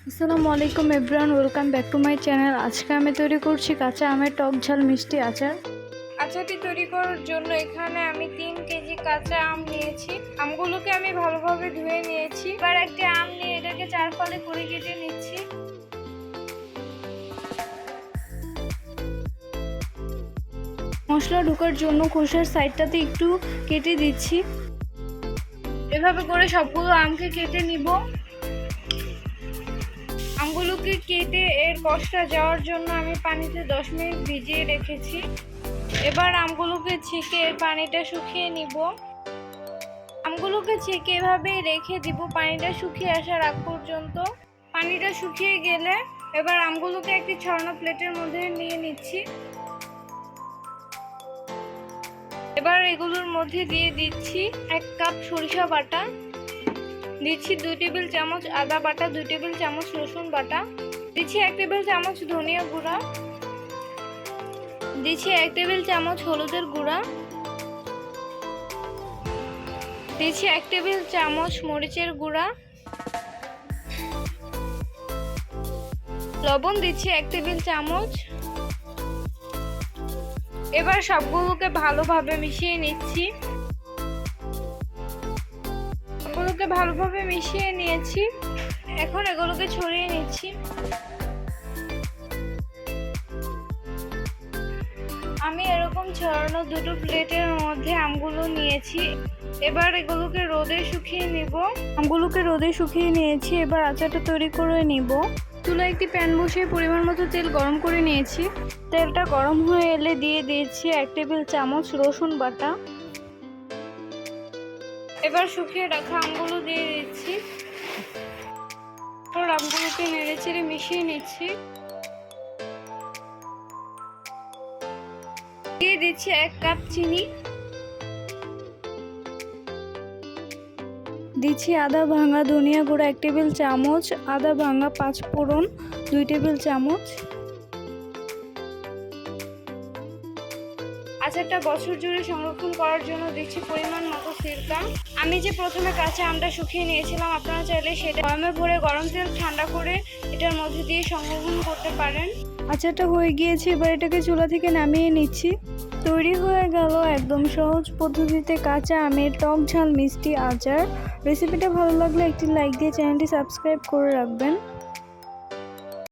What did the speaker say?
আসসালামু আলাইকুম everyone, welcome back to my channel. আজকে আমি তৈরি করছি কাঁচা আমের টক ঝাল মিষ্টি আচার। আচারটি তৈরি করার জন্য এখানে আমি 3 কেজি কাঁচা আম নিয়েছি। আমগুলোকে আমি ভালোভাবে ধুয়ে নিয়েছি। এবার একটি আম নিয়ে এটাকে 4 ফালি করে কেটে নিচ্ছি। মশলা ঢোকার জন্য খোসার সাইডটাতে একটু কেটে দিচ্ছি। এভাবে করে সবগুলো আমকে কেটে নিব। আমগুলোকে কেটে এর কষটা যাওয়ার জন্য আমি পানিতে 10 মিনিট ভিজিয়ে রেখেছি। এবার আমগুলোকে ছেঁকে এর পানিটা শুকিয়ে নিব। আমগুলোকে ছেঁকে এভাবেই রেখে দিব পানিটা শুকিয়ে আসার আগ পর্যন্ত। পানিটা শুকিয়ে গেলে এবার আমগুলোকে একটি ছড়ানো প্লেটের মধ্যে নিয়ে নিচ্ছি। এবার এগুলোর মধ্যে দিয়ে দিচ্ছি 1 কাপ সরিষা বাটা, দিচ্ছি 2 টেবিল চামচ আদা বাটা, 2 টেবিল চামচ রসুন বাটা, দিচ্ছি 1 টেবিল চামচ ধনিয়া গুঁড়া, দিচ্ছি 1 টেবিল চামচ হলুদের গুঁড়া, দিচ্ছি 1 টেবিল চামচ মরিচের গুঁড়া, লবণ দিচ্ছি 1 টেবিল চামচ। এবার সবগুলোকে ভালোভাবে মিশিয়ে নিচ্ছি। সবগুলোকে ভালোভাবে মিশিয়ে নিয়েছি। এখন এগুলোকে ছড়িয়ে নিচ্ছি। আমি এরকম ছড়ানো দুটো প্লেটের মধ্যে আমগুলো নিয়েছি। এবার এগুলোকে রোদে শুকিয়ে নিব। আমগুলোকে রোদে শুকিয়ে নিয়েছি। এবার আচারটা তৈরি করে নিব। চুলায় একটি প্যান বসিয়ে পরিমাণ মতো তেল গরম করে নিয়েছি। তেলটা গরম হয়ে এলে দিয়ে দিয়েছি 1 টেবিল চামচ রসুন বাটা। এবার শুকিয়ে রাখা আমগুলো দিয়ে দিচ্ছি। আমগুলোকে নেড়ে চেড়ে মিশিয়ে নিচ্ছি। দিয়ে দিচ্ছি 1 কাপ চিনি, দিচ্ছি আদা ভাঙা ধনিয়া গুঁড়া 1 টেবিল চামচ, আদা ভাঙা 5 ফোড়ন 2 টেবিল চামচ। আচারটা বছর জুড়ে সংরক্ষণ করার জন্য দিচ্ছি পরিমাণ মতো সিরকা। আমি যে প্রথমে কাঁচা আমটা শুকিয়ে নিয়েছিলাম, আপনারা চাইলে সেটা গরমে ভরে গরম তেল ঠান্ডা করে এটার মধ্যে দিয়ে সংরক্ষণ করতে পারেন। আচারটা হয়ে গিয়েছে। এবার এটাকে চুলা থেকে নামিয়ে নিচ্ছি। তৈরি হয়ে গেল একদম সহজ পদ্ধতিতে কাঁচা আমের টক ঝাল মিষ্টি আচার। রেসিপিটা ভালো লাগলে একটি লাইক দিয়ে চ্যানেলটি সাবস্ক্রাইব করে রাখবেন।